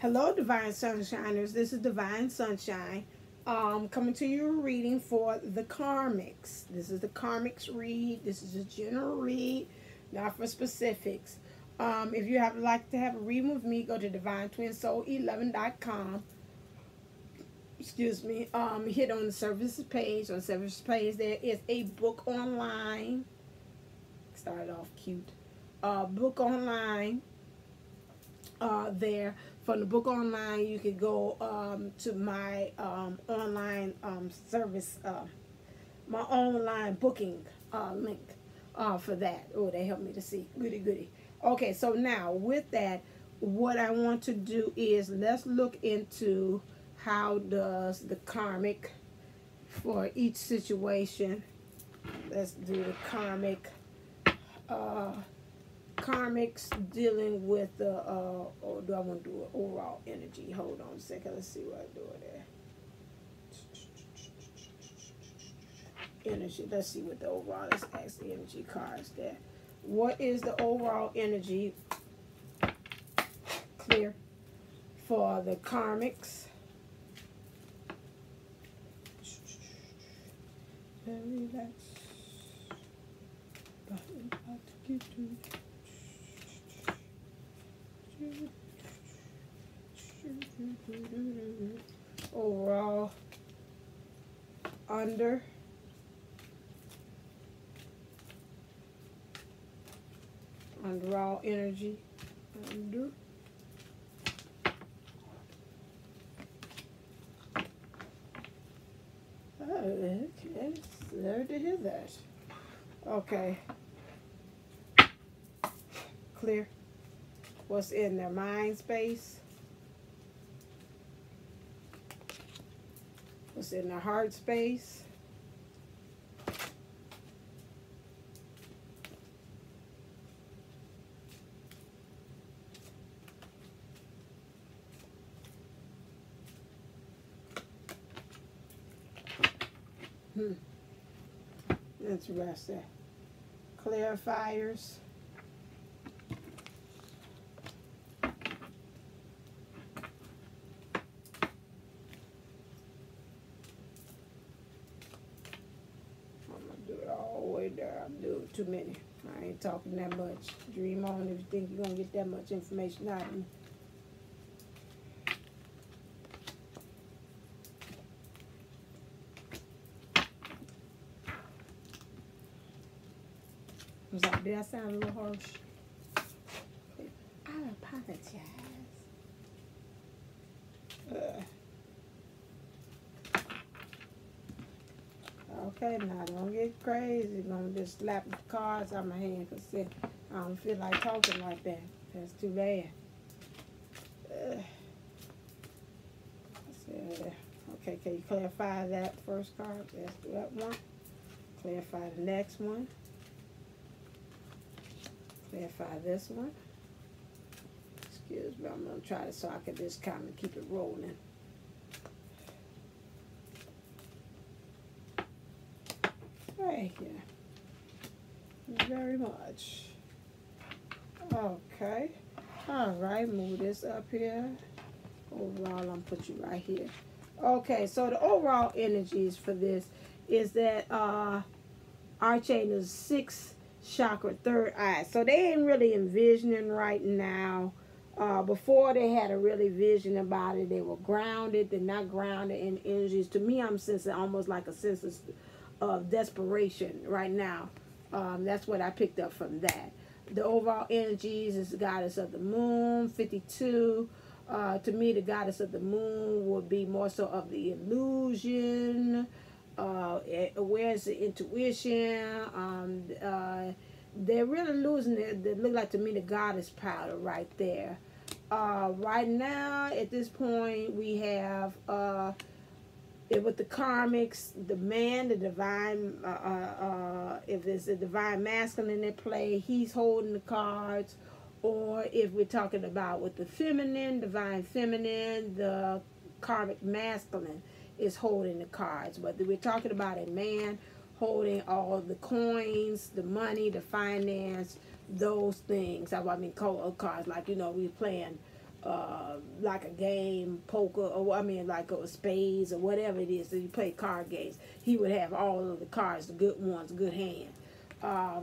Hello, Divine Sunshiners. This is Divine Sunshine. Coming to you reading for the Karmics. This is the Karmics read. This is a general read, not for specifics. If you have like to have a reading with me, go to DivineTwinSoul11.com. Excuse me. Hit on the services page. On the services page, there is a book online. Started off cute. Book online. There. From the book online, you can go to my online service, my online booking link for that. Oh, they helped me to see. Goody, goody. Okay, so now with that, what I want to do is let's look into how does the karmic for each situation. Let's do the karmic. Karmics dealing with the or do I want to do an overall energy? Hold on a second. Let's see what I do there. Energy. Let's see what the overall. Let's ask the energy cards there. What is the overall energy? Clear for the karmics. Relax. Overall underall energy under okay, there to hear that. Okay, clear. What's in their mind space? What's in their heart space? Let's rest there. Clarifiers. I'm doing too many. I ain't talking that much. Dream on if you think you're going to get that much information out of me. I'm sorry, did I sound a little harsh? I apologize. Okay, now don't get crazy. Don't just slap the cards out my hand because I don't feel like talking like that. That's too bad. Okay, can you clarify that first card? That's that one. Clarify the next one. Clarify this one. Excuse me, I'm going to try this so I can just kind of keep it rolling. Thank you very much. Okay. All right, move this up here. Overall, I'm going to put you right here. Okay, so the overall energies for this is that Archangel's 6th chakra, 3rd eye. So they ain't really envisioning right now. Before they had a really vision about it. They were grounded. They're not grounded in energies. To me, I'm sensing almost like a sense of desperation right now. That's what I picked up from that. The overall energies is the goddess of the moon, 52. To me, the goddess of the moon would be more so of the illusion, where's the intuition. They're really losing it. They look like to me the goddess powder right there. Right now, at this point, we have with the karmics, the man, the divine, if there's a divine masculine in play, he's holding the cards. Or if we're talking about with the feminine, divine feminine, the karmic masculine is holding the cards. But we're talking about a man holding all the coins, the money, the finance, those things. I mean, cards, like, you know, we're playing like a game, poker, or I mean like a spades or whatever it is that you play card games. He would have all of the cards, the good ones, good hand,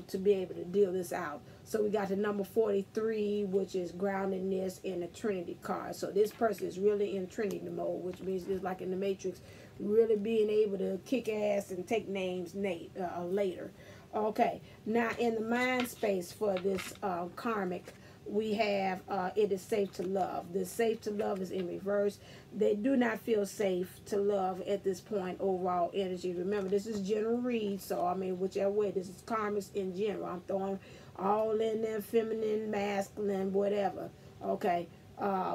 to be able to deal this out. So we got the number 43, which is groundedness in the Trinity card. So this person is really in Trinity mode, which means just like in the Matrix, really being able to kick ass and take names later. Okay, now in the mind space for this karmic, we have it is safe to love. The safe to love is in reverse. They do not feel safe to love at this point, overall energy. Remember, this is general read, so I mean, whichever way, this is karmics in general. I'm throwing all in there, feminine, masculine, whatever, okay,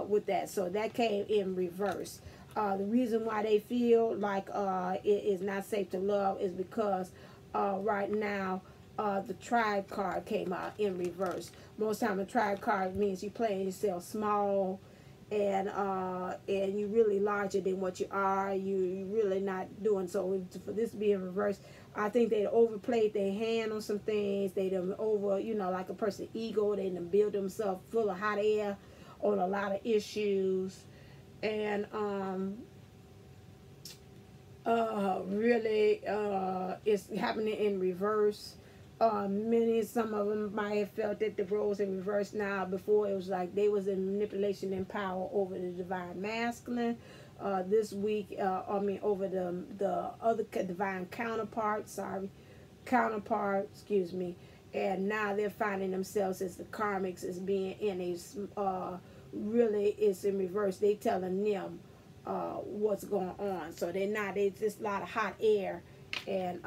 with that. So that came in reverse. The reason why they feel like it is not safe to love is because right now, the tribe card came out in reverse. Most time, the tribe card means you playing yourself small, and you really larger than what you are. You really not doing so. For this to be in reverse, I think they overplayed their hand on some things. They done over, like a person's ego. They done build themselves full of hot air on a lot of issues, and really it's happening in reverse. Some of them might have felt that the roles in reverse now. Before, it was like they was in manipulation and power over the divine masculine. This week, over the other divine counterpart, excuse me. And now they're finding themselves as the karmics as being in a, really it's in reverse. They telling them what's going on. So it's just a lot of hot air. And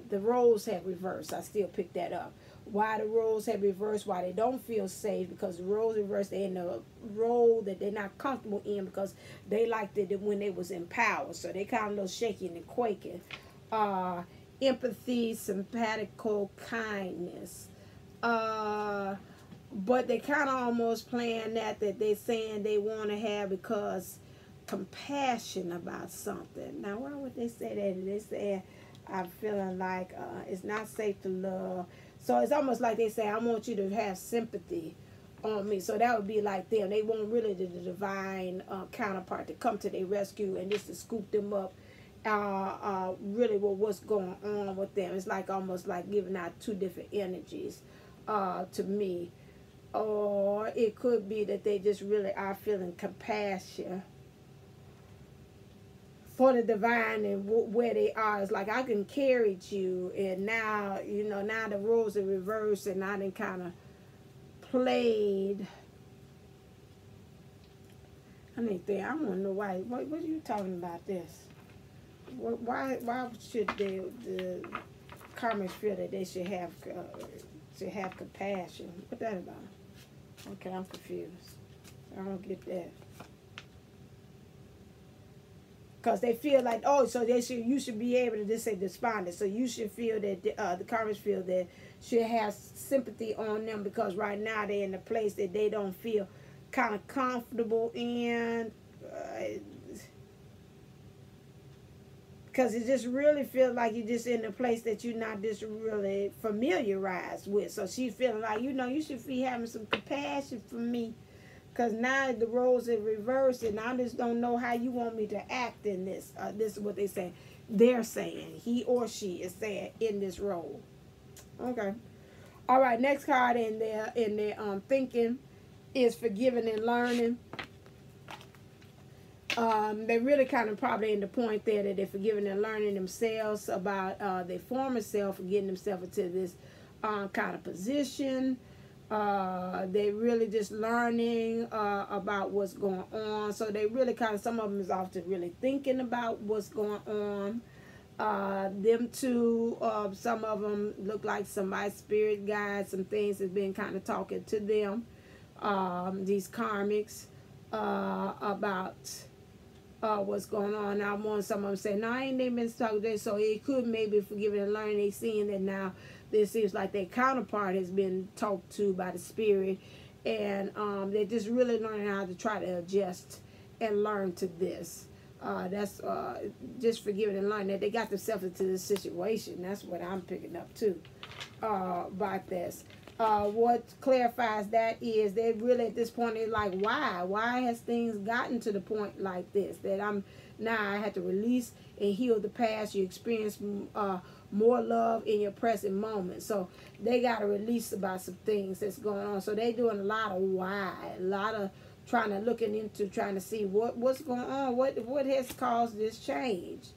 the roles have reversed. I still pick that up. Why the roles have reversed, why they don't feel safe, because the roles reversed, they're in a role that they're not comfortable in because they liked it when they was in power. So they kind of a little shaky and quaking. Empathy, sympathical kindness. But they kind of almost playing that they saying they want to have because compassion about something. Now, why would they say that? They say, I'm feeling like it's not safe to love. So it's almost like they say, I want you to have sympathy on me. So that would be like them. They want really the divine counterpart to come to their rescue and just to scoop them up really with what's going on with them. It's like almost like giving out two different energies to me. Or it could be that they just really are feeling compassion for the divine and where they are. It's like I can carry you, and now now the roles are reversed, and I done kind of played. I want to know why. What are you talking about this? Why should the karmics feel that they should have compassion? What's that about? Okay, I'm confused. I don't get that. Because they feel like, so you should be able to just say despondent. So you should feel that the karmics feel that should have sympathy on them because right now they're in a place that they don't feel kind of comfortable in. Because it just really feels like you're just in a place that you're not just really familiarized with. So she's feeling like, you should be having some compassion for me. Because now the roles are reversed, and I just don't know how you want me to act in this. This is what they say. They're saying. He or she is saying in this role. Okay. All right, next card in their thinking is forgiving and learning. They're really kind of probably in the point there that they're forgiving and learning themselves about their former self and getting themselves into this kind of position. They really just learning about what's going on. So they really kind of, some of them is often really thinking about what's going on. Them two, some of them look like somebody's spirit guide. Some things has been kind of talking to them. These karmics about what's going on. Now, some of them say, no, I ain't been talking to them. So it could maybe forgiving and learning. They seeing that now. It seems like their counterpart has been talked to by the spirit, and they're just really learning how to try to adjust and learn to this. That's just forgiving and learning that they got themselves into this situation. That's what I'm picking up too about this. What clarifies that is they really at this point is like, why has things gotten to the point like this, that I had to release and heal the past. You experience more love in your present moment. So they got to release about some things that's going on. So they doing a lot of why, a lot of looking into trying to see what's going on, what has caused this change.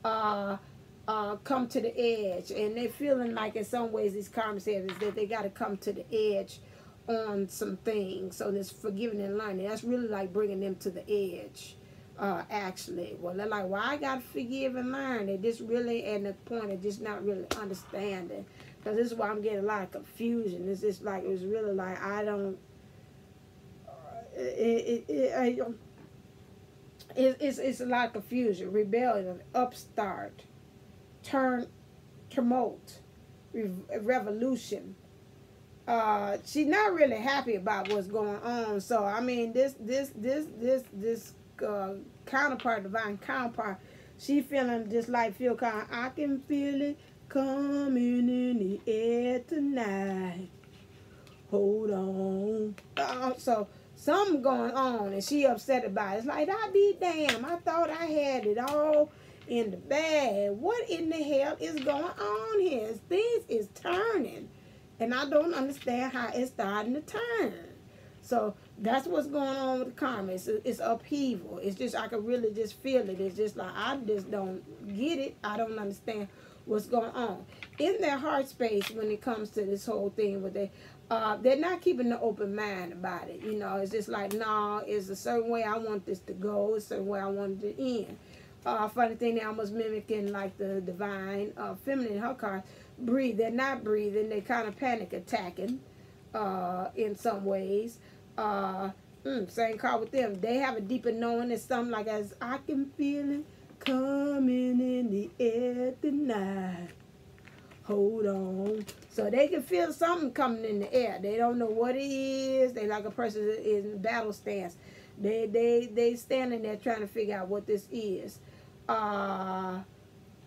Come to the edge, and they're feeling like in some ways these karmics have is that they got to come to the edge on some things. So this forgiving and learning, that's really like bringing them to the edge. Actually, well, they're like, well, I got to forgive and learn. They just really at the point of just not really understanding, because this is why I'm getting a lot of confusion. It's just like, it's really like I don't. It's a lot of confusion, rebellion, upstart, tumult, revolution. She's not really happy about what's going on. So I mean, this counterpart, divine counterpart, she feeling just like I can feel it coming in the air tonight. Hold on. So something going on, and she upset about it. It's like, I be damn, I thought I had it all in the bag. What in the hell is going on here? Things is turning, and I don't understand how it's starting to turn. So that's what's going on with the karma. It's upheaval. It's just, I can really just feel it. It's just like, I just don't get it. I don't understand what's going on in their heart space when it comes to this whole thing with they're not keeping the open mind about it. You know, it's just like, no, it's a certain way I want this to go. It's a certain way I want it to end. Funny thing, they're almost mimicking like the divine feminine, her card. Breathe. They're not breathing. They kind of panic attacking in some ways. Same card with them. They have a deeper knowing. It's something like, as I can feel it coming in the air tonight. Hold on. So they can feel something coming in the air. They don't know what it is. They like a person that is in battle stance. They standing there trying to figure out what this is.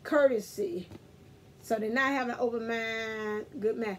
Courtesy. So they're not having an open mind, good man.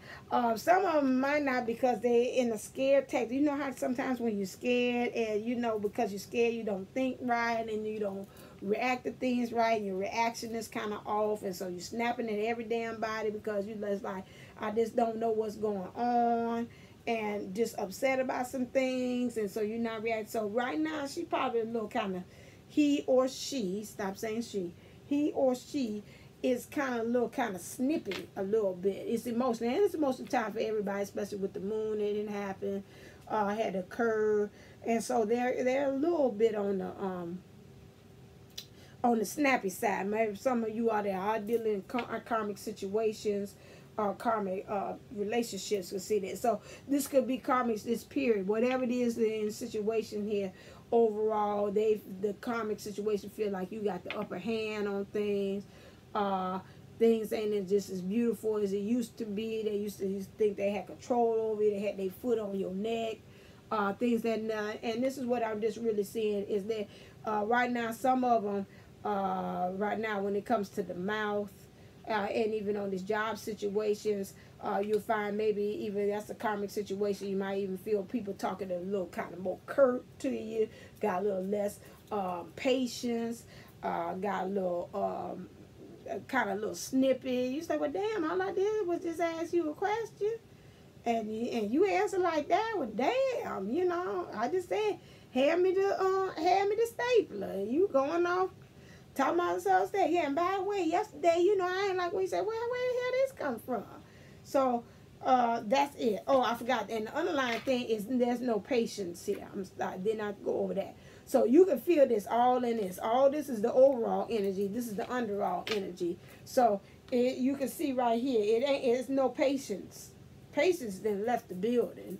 Some of them might not, because they in a scared text. You know how sometimes when you're scared, and you know, because you're scared, you don't think right, and you don't react to things right, and your reaction is kind of off, and so you're snapping at every damn body because you just like, I just don't know what's going on, and just upset about some things, and so you're not reacting. So right now, she probably a little kind of, he or she, stop saying she, he or she is kind of a little kind of snippy a little bit. It's emotional, and it's emotional time for everybody, especially with the moon. It didn't happen, had occurred, and so they're a little bit on the snappy side. Maybe some of you out there are dealing in karmic situations or karmic relationships will see that. So this could be karmics this period, whatever it is in situation here. Overall, the karmic situation feel like you got the upper hand on things. Things ain't just as beautiful as it used to be. They used to think they had control over it. They had their foot on your neck. Things that and this is what I'm just really seeing is that right now, some of them right now, when it comes to the mouth, and even on these job situations, you'll find maybe even that's a karmic situation. You might even feel people talking a little kind of more curt to you, got a little less patience, got a little kind of a little snippy. You say, well, damn, all I did was just ask you a question, and you answer like that. Well, damn, you know, I just said, hand me the stapler. You going off talking about stuff. Yeah, and by the way, yesterday, you know, I ain't like when you said, well, where the hell this come from? So that's it. Oh, I forgot. And the underlying thing is there's no patience here. I did not go over that. So you can feel this all in this. All this is the overall energy. This is the underall energy. So you can see right here, it's no patience. Patience then left the building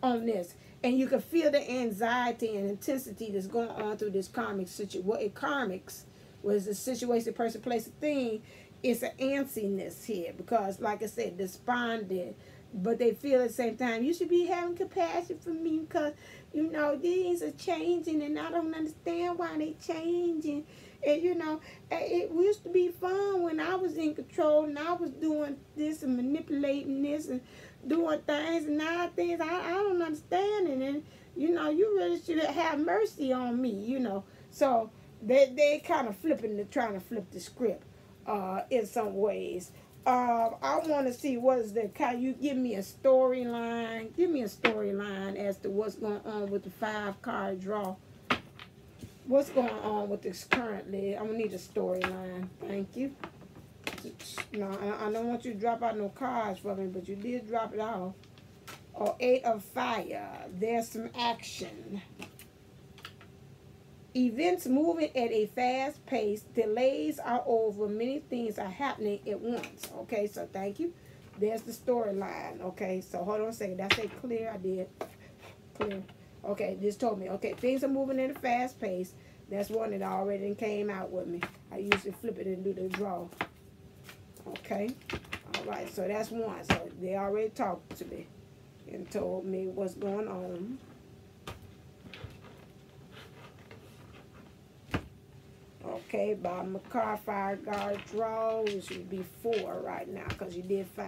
on this. And you can feel the anxiety and intensity that's going on through this karmic situation. What it karmics was the situation, person, place, thing. It's an antsiness here because, like I said, despondent. But they feel at the same time, you should be having compassion for me because, you know, things are changing and I don't understand why they changing. And, you know, it used to be fun when I was in control and I was doing this and manipulating this and doing things, and now things I don't understand, and then, you know, you really should have mercy on me, you know. So they kind of trying to flip the script in some ways. I want to see what is the kind. You give me a storyline. Give me a storyline as to what's going on with the 5-card draw. What's going on with this currently? I'm gonna need a storyline. Thank you. No, I don't want you to drop out no cards for me, but you did drop it off. Oh, 8 of Fire. There's some action. Events moving at a fast pace. Delays are over. Many things are happening at once. Okay, so thank you. There's the storyline. Okay, so hold on a second. Did I say clear? I did. Clear. Okay, this told me. Okay, things are moving at a fast pace. That's one that already came out with me. I usually flip it and do the draw. Okay. All right, so that's one. So they already talked to me and told me what's going on. Okay, bottom of card, 5-card draw, which would be 4 right now because you did 5.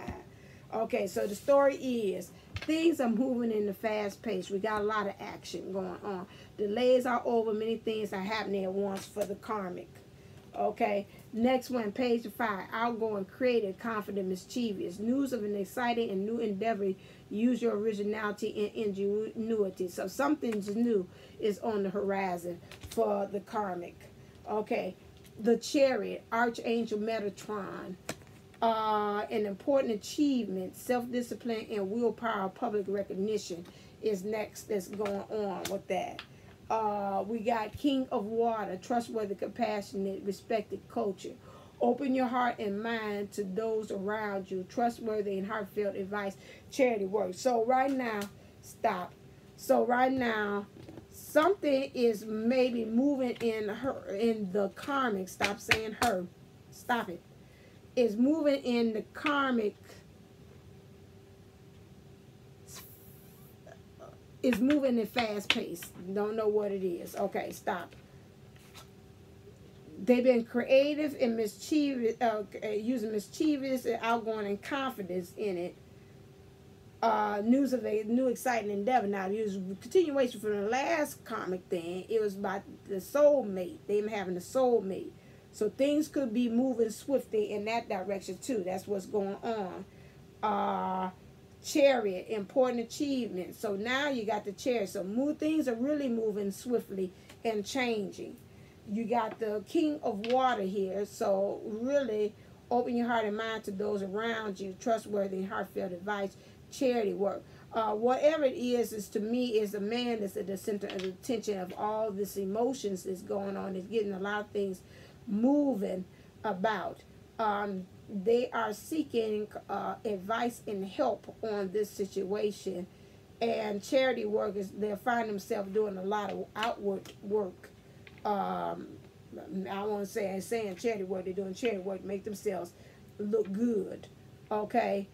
Okay, so the story is things are moving in the fast pace. We got a lot of action going on. Delays are over. Many things are happening at once for the karmic. Okay, next one, page 5. Outgoing, creative, confident, mischievous. News of an exciting and new endeavor. Use your originality and ingenuity. So something's new is on the horizon for the karmic. Okay, the Chariot, Archangel Metatron. An important achievement, self-discipline and willpower, public recognition is next that's going on with that. We got King of Water, trustworthy, compassionate, respected culture. Open your heart and mind to those around you, trustworthy and heartfelt advice, charity work. So right now, stop. So right now, something is maybe moving in the karmic. Stop saying her. Stop it. Is moving in the karmic. Is moving at fast pace. Don't know what it is. Okay, stop. They've been creative and mischievous, using mischievous and outgoing and confidence in it. News of a new exciting endeavor. Now, it was a continuation from the last comic thing. It was about the soulmate. Them having a soulmate. So things could be moving swiftly in that direction too. That's what's going on. Chariot, important achievement. So now you got the Chariot. So things are really moving swiftly and changing. You got the King of Water here. So really open your heart and mind to those around you. Trustworthy and heartfelt advice. Charity work. Whatever it is to me is a man that's at the center of the attention of all this emotions that's going on. Is getting a lot of things moving about. They are seeking advice and help on this situation, and charity work is they'll find themselves doing a lot of outward work. I want to say saying charity work, they're doing charity work to make themselves look good. Okay.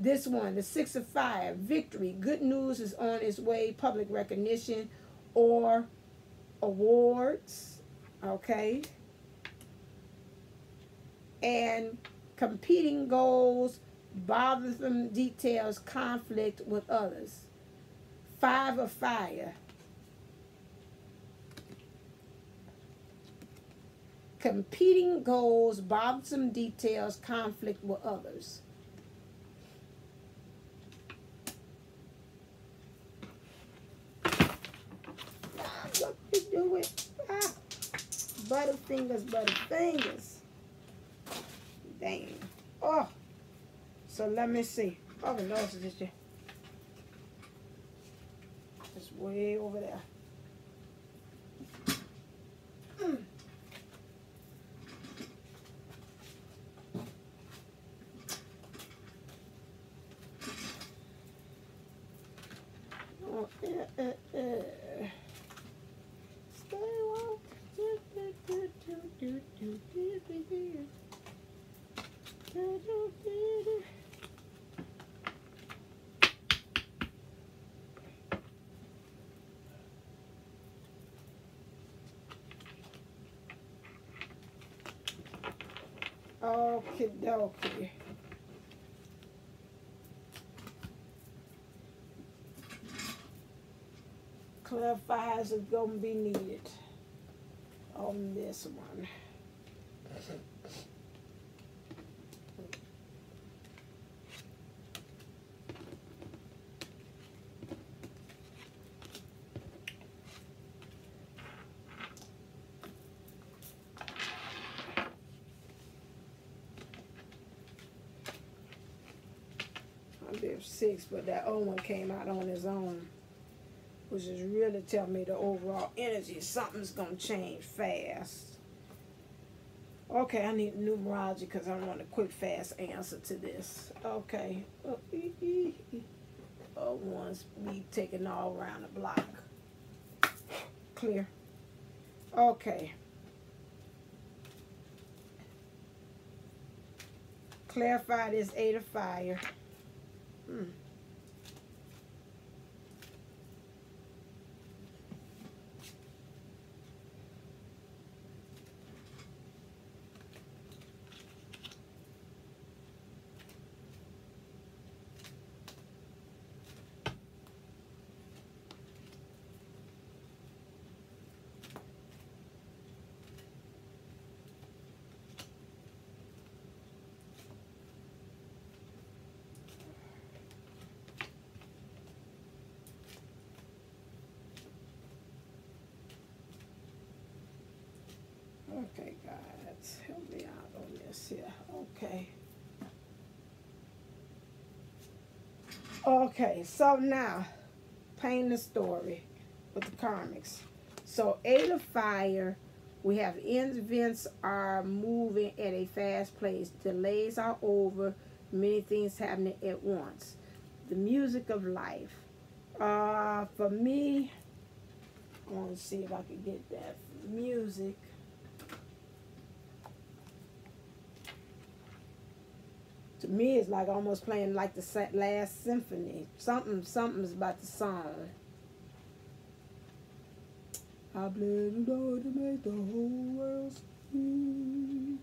This one, the 6 of Fire, victory. Good news is on its way. Public recognition or awards. Okay. And competing goals, bothersome details, conflict with others. 5 of Fire. Competing goals, bothersome details, conflict with others. What you do it? Butterfingers, butterfingers. Dang. Oh. So let me see. Oh, the nose is just it's way over there. Okie dokie. clarifiers is going to be needed on this one. I did 6, but that old one came out on his own, which is really telling me the overall energy. Something's going to change fast. Okay, I need numerology because I want a quick, fast answer to this. Okay. Ones be taken all around the block. Clear. Okay. Clarify this 8 of fire. Okay, guys, help me out on this here. Okay. Okay, so now, paint the story with the karmics. So, 8 of fire, we have events are moving at a fast pace. Delays are over. Many things happening at once. The music of life. For me, I want to see if I can get that music. To me, it's like almost playing like the last symphony. Something's about the song. I blame the Lord to make the whole world see.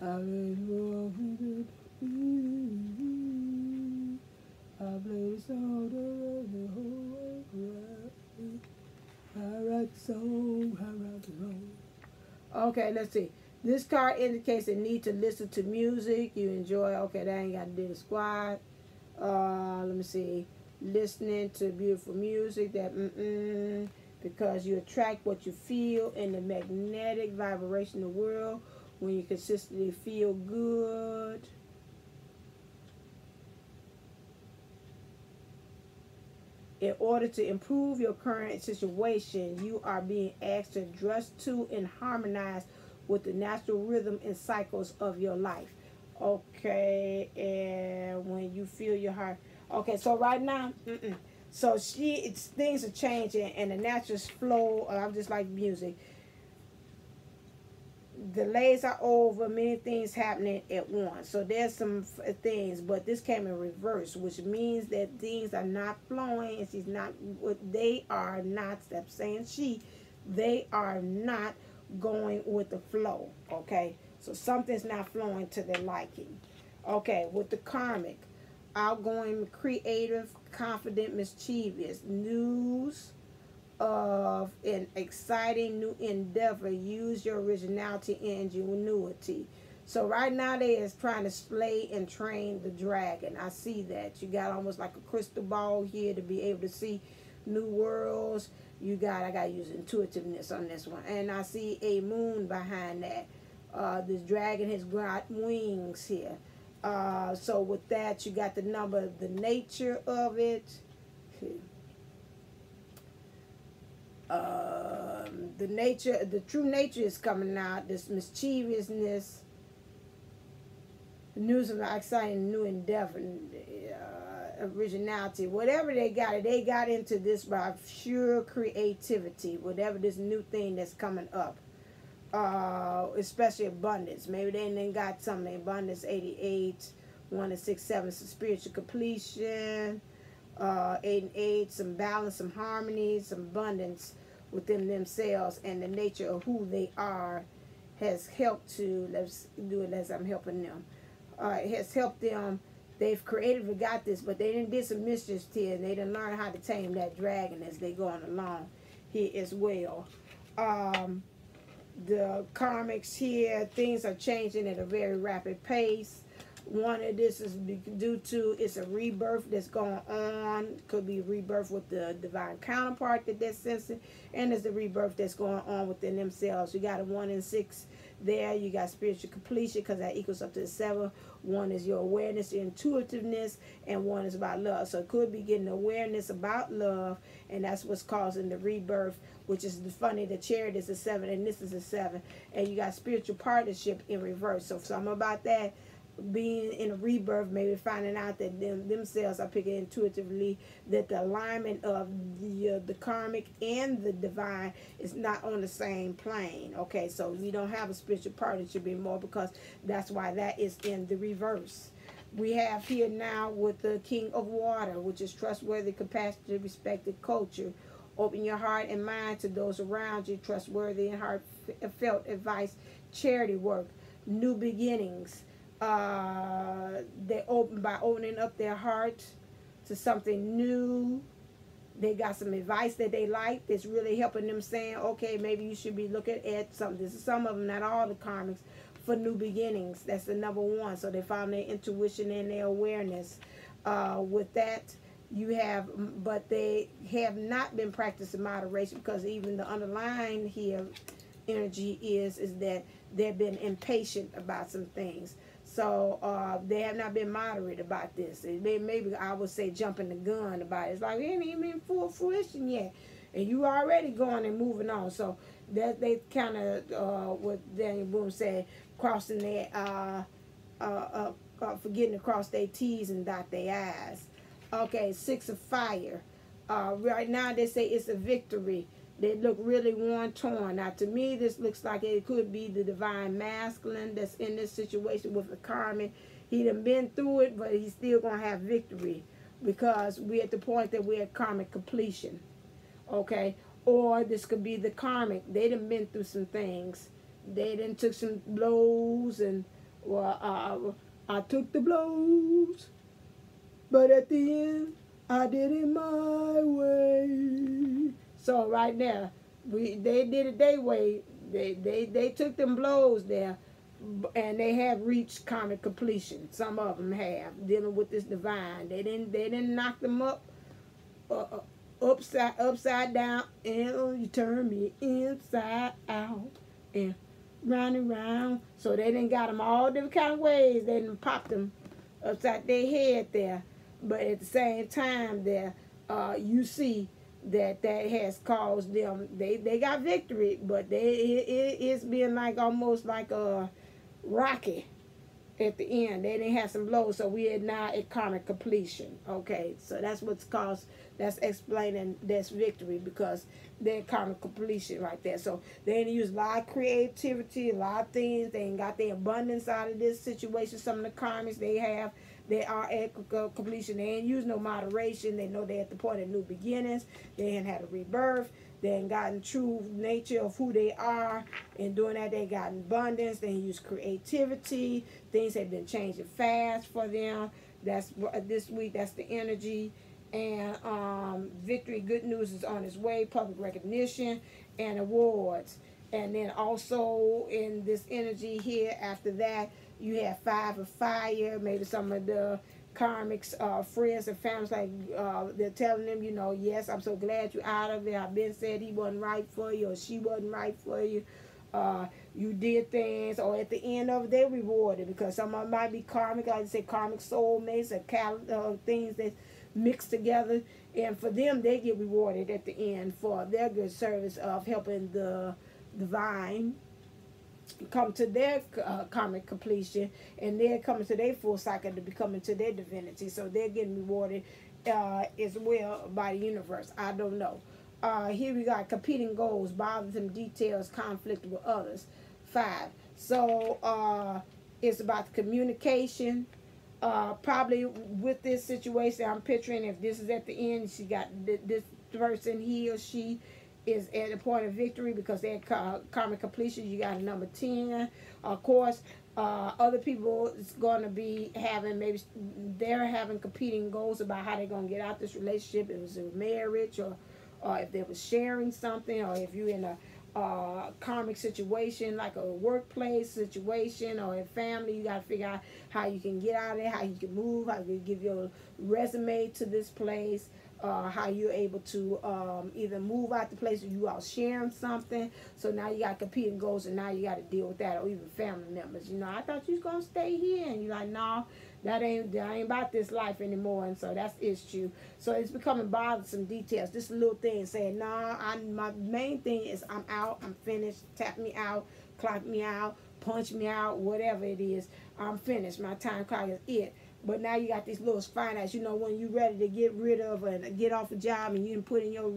I blame the Lord who did. I blame the song to make the whole world right. I write the song, I write the song. Okay, let's see. This card indicates a need to listen to music you enjoy. Okay, that ain't got to do the squad. Let me see. Listening to beautiful music. That because you attract what you feel in the magnetic vibration of the world when you consistently feel good. In order to improve your current situation, you are being asked to adjust to and harmonize with the natural rhythm and cycles of your life. Okay, and when you feel your heart. Okay, so right now, so things are changing and the natural flow. I'm just like music. Delays are over. Many things happening at once. So there's some things, but this came in reverse, which means that things are not flowing. And she's not. They are not. Stop saying she. They are not going with the flow. Okay, so something's not flowing to their liking. Okay, with the karmic, outgoing, creative, confident, mischievous, news of an exciting new endeavor. Use your originality and ingenuity. So right now they is trying to slay and train the dragon. I see that. You got almost like a crystal ball here to be able to see new worlds. I got to use intuitiveness on this one. And I see a moon behind that. This dragon has got wings here. So with that, you got the number, the nature of it. The true nature is coming out. This mischievousness. The news of an exciting new endeavor. Originality, whatever they got into this by pure creativity, whatever this new thing that's coming up, especially abundance. Maybe they then got something, abundance 88, 1 and 6, 7, some spiritual completion, 8 and 8, some balance, some harmony, some abundance within themselves, and the nature of who they are has helped to, let's do it as I'm helping them, it has helped them they've creatively got this, but they didn't did some mischief here, and they didn't learn how to tame that dragon as they going along here as well. The karmics here, things are changing at a very rapid pace. One of this is due to it's a rebirth that's going on. Could be rebirth with the divine counterpart that they're sensing, and there's the rebirth that's going on within themselves. You got a 1 and 6 there. You got spiritual completion because that equals up to the 7. 1 is your awareness, your intuitiveness, and 1 is about love. So it could be getting awareness about love, and that's what's causing the rebirth, which is funny. The chariot is a 7, and this is a 7, and you got spiritual partnership in reverse. So something about that being in a rebirth, maybe finding out that themselves are picking intuitively that the alignment of the karmic and the divine is not on the same plane. Okay, so we don't have a spiritual partnership anymore because that's why that is in the reverse. We have here now with the King of Water, which is trustworthy, compassionate, respected culture. Open your heart and mind to those around you. Trustworthy and heartfelt advice, charity work, new beginnings. They open by opening up their heart to something new. They got some advice that they like that's really helping them, saying, okay, maybe you should be looking at something. This is some of them, not all the karmics, for new beginnings. That's the number 1. So they found their intuition and their awareness. With that, you have, but they have not been practicing moderation, because even the underlying here energy is that they've been impatient about some things. So they have not been moderate about this. They maybe, I would say, jumping the gun about it. It's like, it ain't even in full fruition yet, and you already going and moving on. So that they kind of, what Daniel Boone said, crossing their, forgetting to cross their T's and dot their I's. Okay, 6 of fire. Right now they say it's a victory. They look really worn, torn. Now, to me, this looks like it could be the divine masculine that's in this situation with the karmic. He done been through it, but he's still going to have victory, because we're at the point that we're at karmic completion. Okay? Or this could be the karmic. They done been through some things. They done took some blows, and, well, I took the blows, but at the end, I did it my way. So right there, they did it their way. They took them blows there, and they have reached karmic completion. Some of them have, dealing with this divine. They didn't knock them up upside down, and you turn me inside out and round and round. So they didn't got them all different kind of ways. They didn't pop them upside their head there. But at the same time there, you see that has caused them, they got victory, but it's been like almost like a rocky at the end. They didn't have some blows, so we are now at karmic completion. Okay, so that's what's caused, that's explaining this victory, because they're karmic completion right there. So they didn't use a lot of creativity, a lot of things. They ain't got the abundance out of this situation. Some of the karmics they are at completion. They ain't use no moderation. They know they're at the point of new beginnings. They ain't had a rebirth. They ain't gotten true nature of who they are. And doing that, they got abundance. They use creativity. Things have been changing fast for them. That's this week. That's the energy. And victory, good news is on its way. Public recognition and awards. And then also in this energy here, after that, you have 5 of fire. Maybe some of the karmics, friends and families, like they're telling them, you know, yes, I'm so glad you're out of it. I've been said he wasn't right for you, or she wasn't right for you. You did things, or at the end of it, they're rewarded, because some of them might be karmic, like I say, karmic soulmates, or things that mix together. And for them, they get rewarded at the end for their good service of helping the divine come to their karmic completion, and they're coming to their full cycle to becoming to their divinity. So they're getting rewarded as well by the universe. I don't know. Here we got competing goals, bothersome details, conflict with others. 5. So it's about the communication. Probably with this situation, I'm picturing, if this is at the end, she got this person, he or she is at the point of victory because they're karmic completion. You got a number 10. Of course, other people is going to be having, maybe they're having competing goals about how they're going to get out this relationship. If it was a marriage, or if they were sharing something, or if you're in a karmic situation like a workplace situation or a family. You got to figure out how you can get out of there, how you can move, how you can give your resume to this place, how you're able to either move out the place or you all sharing something. So now you got competing goals, and now you got to deal with that, or even family members. You know, I thought you was gonna stay here, and you're like, no, that ain't about this life anymore. And so that's issue. So it's becoming bothersome details. This little thing saying, no, my main thing is I'm out, I'm finished. Tap me out, clock me out, punch me out, whatever it is. I'm finished. My time clock is it. But now you got these little finance, you know, when you're ready to get rid of and get off a job, and you didn't put in your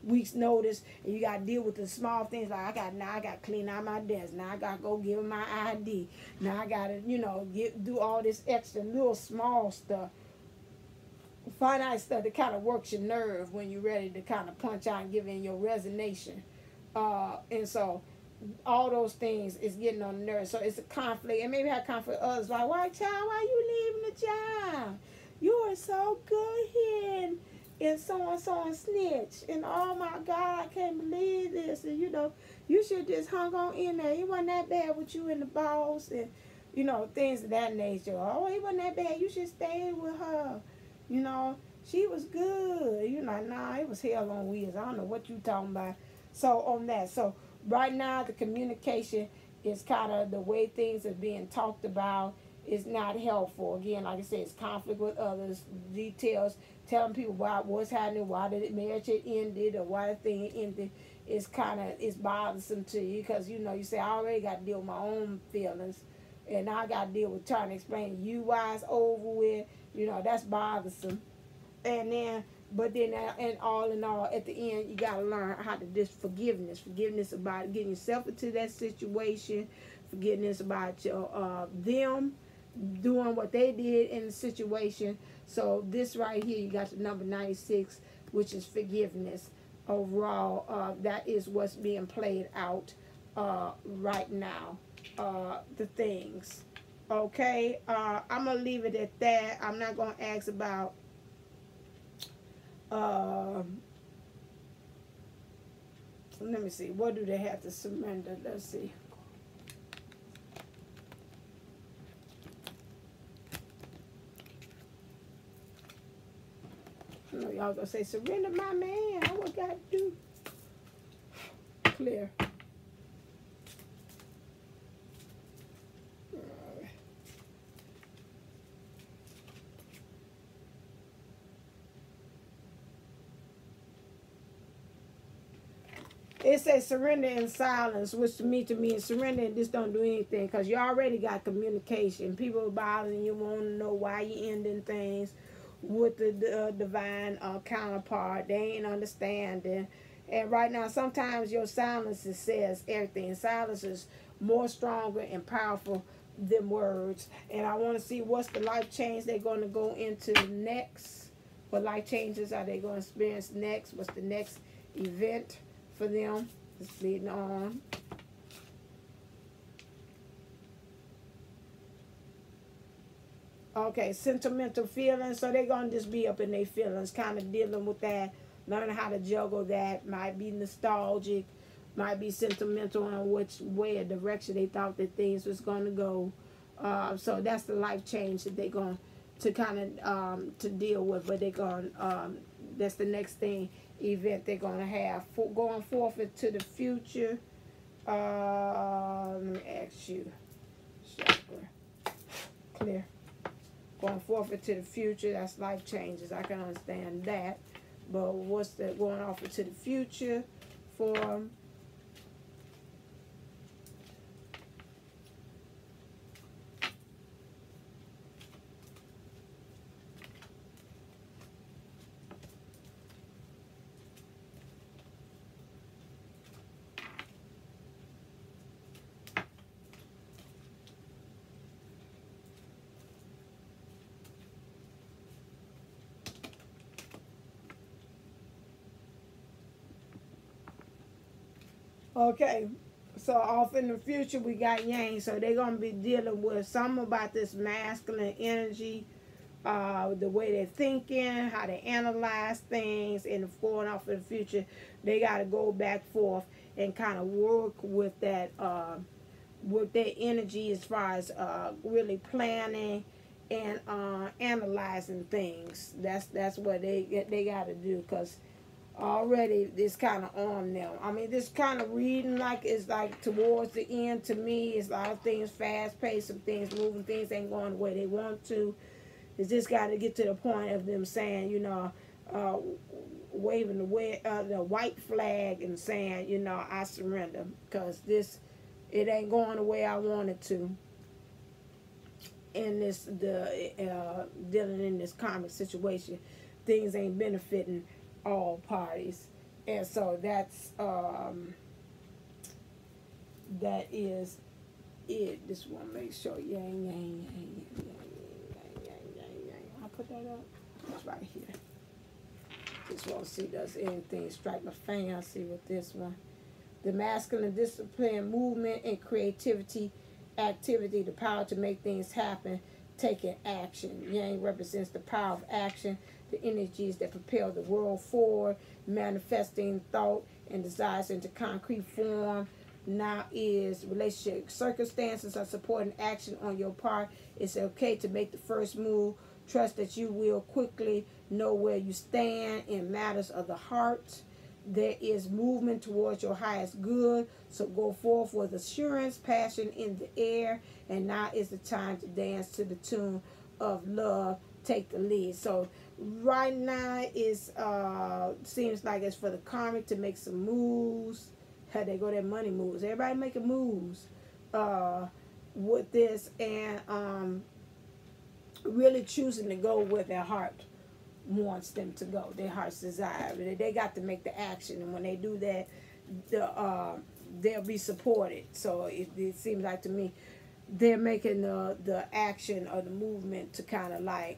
week's notice, and you got to deal with the small things like I got to clean out my desk. Now I got to go give them my ID. Now I got to, you know, do all this extra little small stuff. Finite stuff that kind of works your nerve when you're ready to kind of punch out and give in your resignation. And so all those things is getting on the nerves. So it's a conflict, and maybe have conflict with others. Like, why, child, why you leaving the job? You are so good here, and so and snitch. And oh my God, I can't believe this. And you know, you should just hung on in there. It wasn't that bad with you and the boss, and you know, things of that nature. Oh, it wasn't that bad. You should stay with her. You know, she was good. You know, nah, it was hell on wheels. I don't know what you talking about. So on that, so right now the communication is kind of the way things are being talked about is not helpful. Again, like I said, it's conflict with others, details, telling people what's happening, why the marriage had ended, or why the thing ended. Is kind of, it's bothersome to you because, you know, you say, I already got to deal with my own feelings, and I got to deal with trying to explain to you why it's over with. You know, that's bothersome. And then, but then, and all in all, at the end, you got to learn how to just forgiveness about getting yourself into that situation, forgiveness about your them doing what they did in the situation. So this right here, you got the number 96, which is forgiveness. Overall, that is what's being played out right now. The things. Okay, I'm gonna leave it at that. I'm not gonna ask about let me see, what do they have to surrender? Let's see. I know y'all gonna say, surrender my man. I what got to do? Clear. It says surrender in silence, which to me is surrender and just don't do anything, because you already got communication. People are bothering you, want to know why you ending things with the divine counterpart. They ain't understanding. And right now, sometimes your silence says everything. Silence is more stronger and powerful than words. And I want to see what's the life change they're going to go into next. What life changes are they going to experience next? What's the next event for them? It's leading on. Okay, sentimental feelings. So they're going to just be up in their feelings, kind of dealing with that, learning how to juggle that. Might be nostalgic, might be sentimental on which way or direction they thought that things was going to go. So that's the life change that they're going to kind of to deal with. But they're going, that's the next thing, event they're going to have. Going forth into the future. Let me ask you. Chakra. Clear. Going forth into the future, that's life changes. I can understand that. But what's the going off into the future for Okay, so off in the future we got Yang, so they're gonna be dealing with something about this masculine energy, the way they're thinking, how they analyze things, and going off in the future, they got to go back forth and kind of work with that, with their energy as far as really planning and analyzing things. That's what they got to do, because already this kind of on them. I mean, this kind of reading like is like towards the end. To me, it's a lot of things fast paced, some things moving, things ain't going the way they want to. It's just got to get to the point of them saying, you know, waving the white flag and saying, you know, I surrender, because this, it ain't going the way I want it to. In this, dealing in this karmic situation, things ain't benefiting all parties, and so that's that is it. Just want to make sure, yang. I'll put that up. It's right here. Just want to see, does anything strike my fancy? See with this one. The masculine discipline, movement, and creativity, activity, the power to make things happen, taking action. Yang represents the power of action, the energies that propel the world forward, manifesting thought and desires into concrete form. Now is relationship circumstances are supporting action on your part. It's okay to make the first move. Trust that you will quickly know where you stand in matters of the heart. There is movement towards your highest good, so go forth with assurance, passion in the air, and now is the time to dance to the tune of love. Take the lead. So right now is seems like it's for the karmic to make some moves. How they go, their money moves. Everybody making moves with this, and really choosing to go where their heart wants them to go, their heart's desire. They got to make the action, and when they do that, they'll be supported. So it seems like to me they're making the action or the movement to kind of like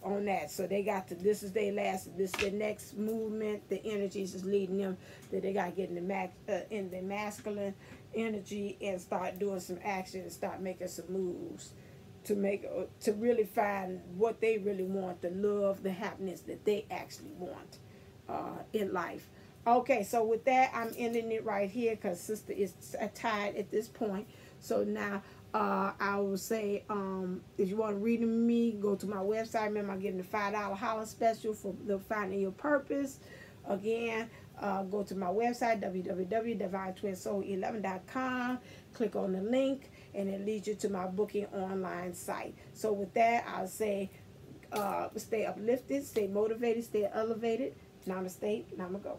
on that. So they got to, this is their next movement. The energies is leading them that they got to get in the masculine energy and start doing some action and start making some moves to really find what they really want, the love, the happiness that they actually want in life. Okay, so with that, I'm ending it right here because sister is tied at this point. So now I will say, if you want to read me, go to my website. Remember, I'm getting the $5 holler special for the Finding Your Purpose. Again, go to my website, www.divinetwinsoul11.com. Click on the link, and it leads you to my booking online site. So with that, I'll say, stay uplifted, stay motivated, stay elevated. Namaste, Namago.